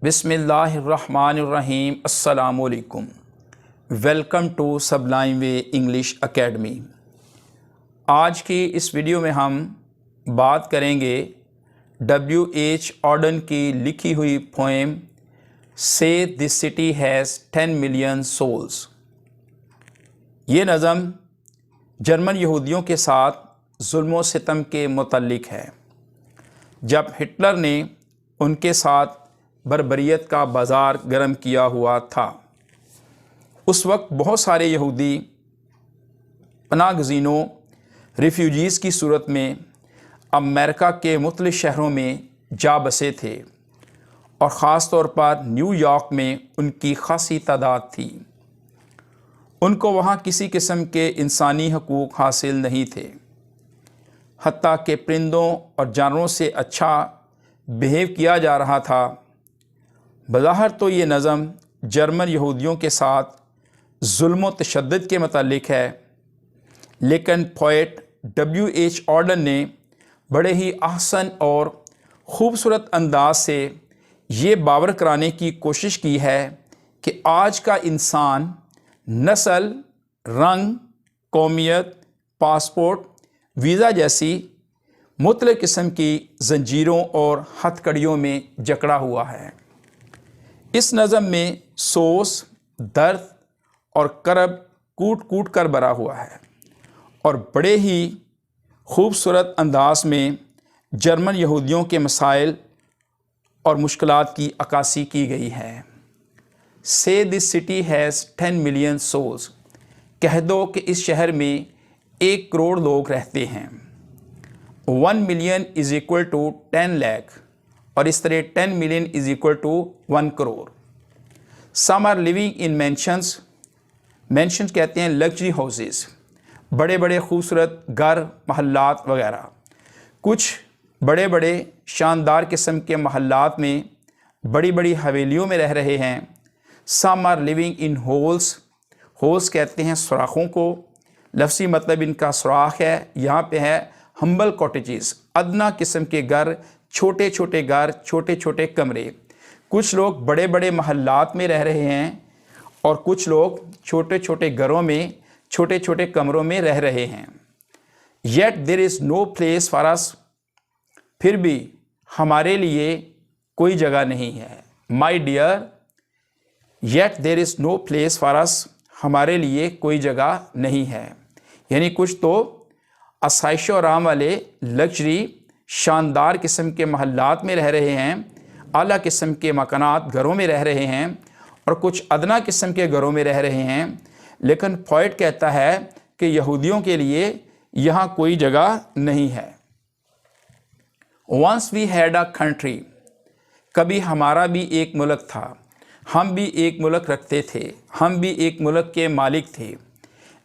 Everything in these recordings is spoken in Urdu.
بسم اللہ الرحمن الرحیم۔ السلام علیکم۔ Welcome to Sublime Way English Academy. آج کی اس ویڈیو میں ہم بات کریں گے W.H. آڈن کی لکھی ہوئی پوئم سے دس سٹی ہیز 10 ملین سولز۔ یہ نظم جرمن یہودیوں کے ساتھ ظلم و ستم کے متعلق ہے۔ جب ہٹلر نے ان کے ساتھ بربریت کا بازار گرم کیا ہوا تھا، اس وقت بہت سارے یہودی پناہ گزینوں ریفیوجیز کی صورت میں امریکہ کے مختلف شہروں میں جا بسے تھے، اور خاص طور پر نیو یارک میں ان کی خاصی تعداد تھی۔ ان کو وہاں کسی قسم کے انسانی حقوق حاصل نہیں تھے، حتیٰ کہ پرندوں اور جانوروں سے اچھا بیہیو کیا جا رہا تھا۔ بظاہر تو یہ نظم جرمن یہودیوں کے ساتھ ظلم و تشدد کے متعلق ہے، لیکن پوئٹ W.H. آڈن نے بڑے ہی احسن اور خوبصورت انداز سے یہ باور کرانے کی کوشش کی ہے کہ آج کا انسان نسل، رنگ، قومیت، پاسپورٹ، ویزا جیسی مختلف قسم کی زنجیروں اور ہتھ کڑیوں میں جکڑا ہوا ہے۔ اس نظم میں سوز، درد اور کرب کوٹ کوٹ کر بھرا ہوا ہے، اور بڑے ہی خوبصورت انداز میں جرمن یہودیوں کے مسائل اور مشکلات کی عکاسی کی گئی ہے۔ سے دس سٹی ہیز 10 ملین سولز۔ کہہ دو کہ اس شہر میں 1 کروڑ لوگ رہتے ہیں۔ 1 million is equal to 10 lakh, اور اس طرح 10 million is equal to 1 crore. Some are living in mansions. Mansions کہتے ہیں لگژری ہاؤسز، بڑے بڑے خوبصورت گھر، محلات وغیرہ۔ کچھ بڑے بڑے شاندار قسم کے محلات میں بڑی بڑی حویلیوں میں رہ رہے ہیں۔ Some are living in holes. Holes کہتے ہیں سوراخوں کو، لفظی مطلب ان کا سوراخ ہے۔ یہاں پہ ہے ہمبل کاٹیجز، ادنا قسم کے گھر، چھوٹے چھوٹے گھر، چھوٹے چھوٹے کمرے۔ کچھ لوگ بڑے بڑے محلات میں رہ رہے ہیں، اور کچھ لوگ چھوٹے چھوٹے گھروں میں، چھوٹے چھوٹے کمروں میں رہ رہے ہیں۔ Yet there is no place for us. پھر بھی ہمارے لیے کوئی جگہ نہیں ہے۔ My dear, yet there is no place for us. ہمارے لیے کوئی جگہ نہیں ہے، یعنی کچھ تو آسائش و آرام والے لگژری شاندار قسم کے محلات میں رہ رہے ہیں، اعلیٰ قسم کے مکانات گھروں میں رہ رہے ہیں، اور کچھ ادنا قسم کے گھروں میں رہ رہے ہیں۔ لیکن پوئٹ کہتا ہے کہ یہودیوں کے لیے یہاں کوئی جگہ نہیں ہے۔ Once we had a country۔ کبھی ہمارا بھی ایک ملک تھا، ہم بھی ایک ملک رکھتے تھے، ہم بھی ایک ملک کے مالک تھے۔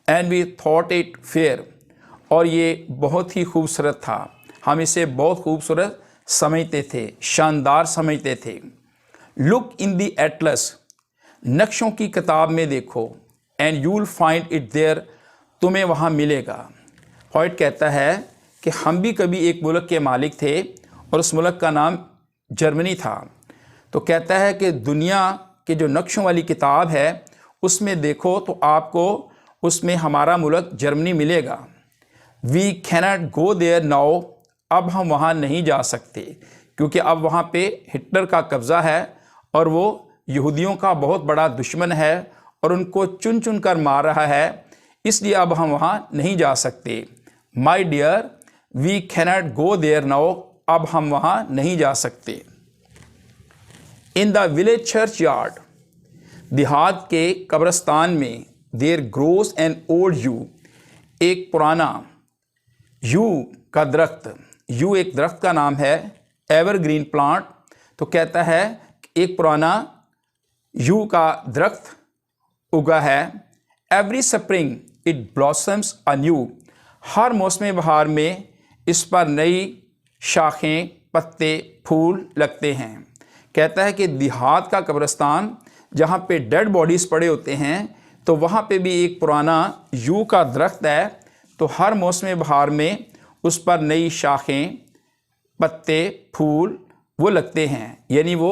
And we thought it fair۔ اور یہ بہت ہی خوبصورت تھا، ہم اسے بہت خوبصورت سمجھتے تھے، شاندار سمجھتے تھے۔ لک ان دی ایٹلس۔ نقشوں کی کتاب میں دیکھو۔ And you will find it there. تمہیں وہاں ملے گا۔ پوئٹ کہتا ہے کہ ہم بھی کبھی ایک ملک کے مالک تھے، اور اس ملک کا نام جرمنی تھا۔ تو کہتا ہے کہ دنیا کے جو نقشوں والی کتاب ہے اس میں دیکھو تو آپ کو اس میں ہمارا ملک جرمنی ملے گا۔ We can't go there now. اب ہم وہاں نہیں جا سکتے، کیونکہ اب وہاں پہ ہٹلر کا قبضہ ہے، اور وہ یہودیوں کا بہت بڑا دشمن ہے، اور ان کو چن چن کر مار رہا ہے، اس لیے اب ہم وہاں نہیں جا سکتے۔ My dear, we can't go there now. اب ہم وہاں نہیں جا سکتے۔ In the village churchyard. دیہات کے قبرستان میں there grows an old yew. ایک پرانا یو کا درخت۔ یو ایک درخت کا نام ہے، ایور گرین پلانٹ۔ تو کہتا ہے کہ ایک پرانا یو کا درخت اگا ہے۔ Every spring it blossoms anew. ہر موسم بہار میں اس پر نئی شاخیں، پتے، پھول لگتے ہیں۔ کہتا ہے کہ دیہات کا قبرستان جہاں پہ ڈیڈ باڈیز پڑے ہوتے ہیں، تو وہاں پہ بھی ایک پرانا یو کا درخت ہے، تو ہر موسم بہار میں اس پر نئی شاخیں، پتے، پھول وہ لگتے ہیں، یعنی وہ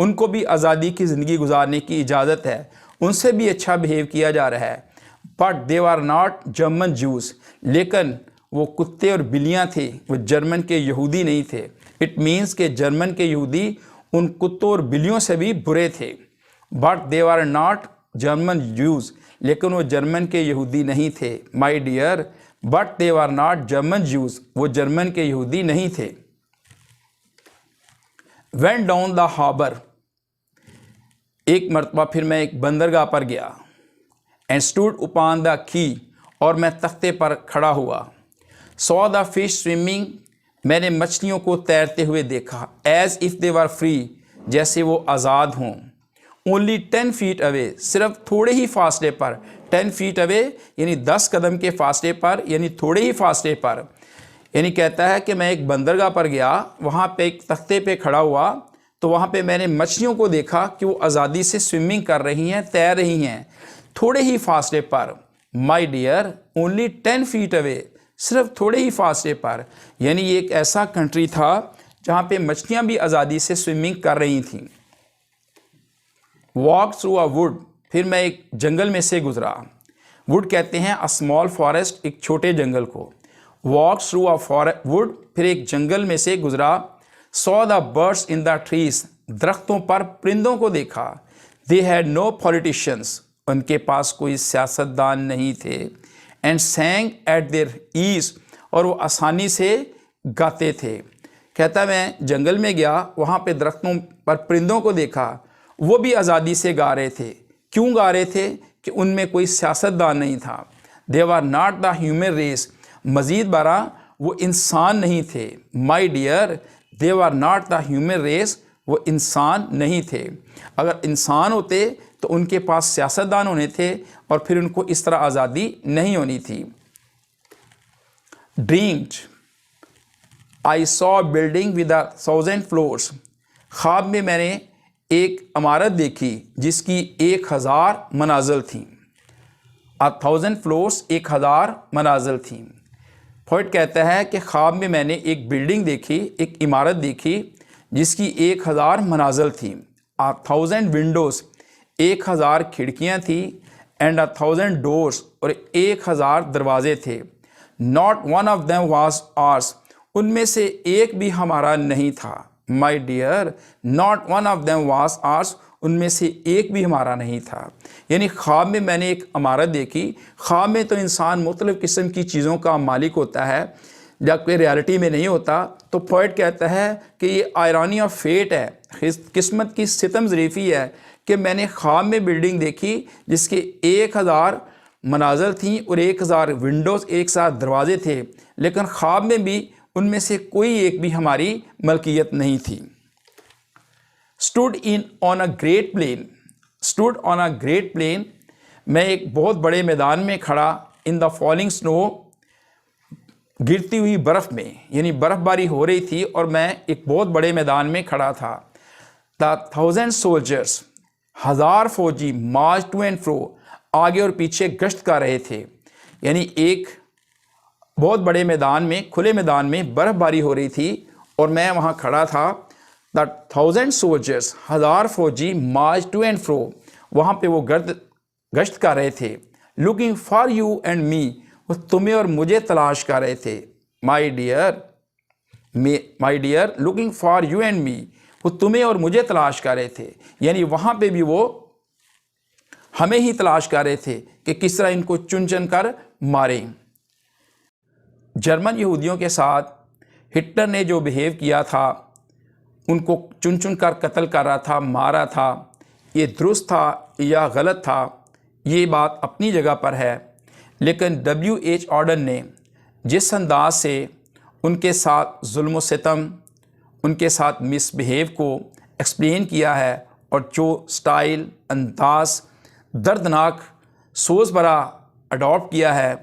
ان کو بھی آزادی کی زندگی گزارنے کی اجازت ہے، ان سے بھی اچھا بیہیو کیا جا رہا ہے. But they are not German Jews, لیکن وہ کتے اور بلیاں تھے، وہ جرمن کے یہودی نہیں تھے. اٹ مینس کہ جرمن کے یہودی ان کتوں اور بلیوں سے بھی برے تھے. But they are not German Jews, لیکن وہ جرمن کے یہودی نہیں تھے. My dear, but they are not German Jews, وہ جرمن کے یہودی نہیں تھے. وینٹ ڈاؤن دا ہاربر، ایک مرتبہ پھر میں ایک بندرگاہ پر گیا. اینڈ اسٹوڈ اپان دا کی، اور میں تختے پر کھڑا ہوا. سو دا فش سوئمنگ، میں نے مچھلیوں کو تیرتے ہوئے دیکھا. As if they were free, جیسے وہ آزاد ہوں. اونلی 10 feet اوے، صرف تھوڑے ہی فاصلے پر. 10 feet اوے یعنی 10 قدم کے فاصلے پر، یعنی تھوڑے ہی فاصلے پر. یعنی کہتا ہے کہ میں ایک بندرگاہ پر گیا، وہاں پہ ایک تختے پہ کھڑا ہوا تو وہاں پہ میں نے مچھلیوں کو دیکھا کہ وہ آزادی سے سوئمنگ کر رہی ہیں، تیر رہی ہیں تھوڑے ہی فاصلے پر. مائی ڈیئر، اونلی 10 feet اوے، صرف تھوڑے ہی فاصلے پر. یعنی یہ ایک ایسا کنٹری تھا جہاں پہ مچھلیاں بھی آزادی سے سوئمنگ کر رہی تھیں. واک تھرو اے ووڈ، پھر میں ایک جنگل میں سے گزرا. ووڈ کہتے ہیں اے اسمال فارسٹ، ایک چھوٹے جنگل کو. واک تھرو اے ووڈ، پھر ایک جنگل میں سے گزرا. سو the birds in the trees, درختوں پر پرندوں کو دیکھا. دے ہیڈ نو پولیٹیشینس، ان کے پاس کوئی سیاستدان نہیں تھے. And sang at their ease, اور وہ آسانی سے گاتے تھے. کہتا میں جنگل میں گیا، وہاں پہ درختوں پر پرندوں کو دیکھا، وہ بھی آزادی سے گا رہے تھے. کیوں گا رہے تھے؟ کہ ان میں کوئی سیاستدان نہیں تھا. They are not the human race, مزید برآں وہ انسان نہیں تھے. My dear, they are not the human race, وہ انسان نہیں تھے. اگر انسان ہوتے تو ان کے پاس سیاستدان ہونے تھے اور پھر ان کو اس طرح آزادی نہیں ہونی تھی. Dreamed I so building with 1000 floors، خواب میں میں نے ایک عمارت دیکھی جس کی 1000 منازل تھیں. 1000 floors، 1000 منازل تھیں. پوئٹ کہتا ہے کہ خواب میں میں نے ایک بلڈنگ دیکھی، ایک عمارت دیکھی جس کی 1000 منازل تھیں. 1000 ونڈوز، 1000 کھڑکیاں تھیں. اینڈ 1000 ڈورس، اور 1000 دروازے تھے. Not one of them was ours، ان میں سے ایک بھی ہمارا نہیں تھا. My dear, not one of them was ours، ان میں سے ایک بھی ہمارا نہیں تھا. یعنی خواب میں میں نے ایک عمارت دیکھی. خواب میں تو انسان مختلف قسم کی چیزوں کا مالک ہوتا ہے، جب کوئی ریالٹی میں نہیں ہوتا. تو پوئٹ کہتا ہے کہ یہ آئرانی آف فیٹ ہے، قسمت کی ستم ظریفی ہے کہ میں نے خواب میں بلڈنگ دیکھی جس کے 1000 منازل تھیں اور 1000 ونڈوز، 1000 دروازے تھے، لیکن خواب میں بھی ان میں سے کوئی ایک بھی ہماری ملکیت نہیں تھی. stood on a great plain، stood on a great plain، میں ایک بہت بڑے میدان میں کھڑا. in the falling snow، گرتی ہوئی برف میں، یعنی برف باری ہو رہی تھی اور میں ایک بہت بڑے میدان میں کھڑا تھا. the 1000 soldiers، 1000 فوجی march to and fro، آگے اور پیچھے گشت کر رہے تھے. یعنی ایک بہت بڑے میدان میں، کھلے میدان میں برف باری ہو رہی تھی اور میں وہاں کھڑا تھا. the 1000 soldiers، 1000 فوجی march to and fro، وہاں پہ وہ گشت کر رہے تھے. looking for you and me، وہ تمہیں اور مجھے تلاش کر رہے تھے. my dear looking for you and me، وہ تمہیں اور مجھے تلاش کر رہے تھے. یعنی وہاں پہ بھی وہ ہمیں ہی تلاش کر رہے تھے کہ کس طرح ان کو چن چن کر ماریں. جرمن یہودیوں کے ساتھ ہٹلر نے جو بیہیو کیا تھا، ان کو چن چن کر قتل کر رہا تھا، مارا تھا، یہ درست تھا یا غلط تھا، یہ بات اپنی جگہ پر ہے. لیکن WH Auden نے جس انداز سے ان کے ساتھ ظلم و ستم، ان کے ساتھ مس بیہیو کو ایکسپلین کیا ہے، اور جو سٹائل، انداز دردناک سوز برا اڈاپٹ کیا ہے،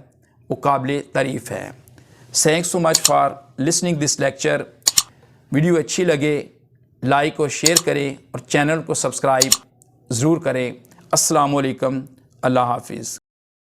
وہ قابل تعریف ہے. Thanks so much for listening this lecture. Video اچھی لگے لائک اور شیئر کریں اور چینل کو سبسکرائب ضرور کریں. السلام علیکم، اللہ حافظ.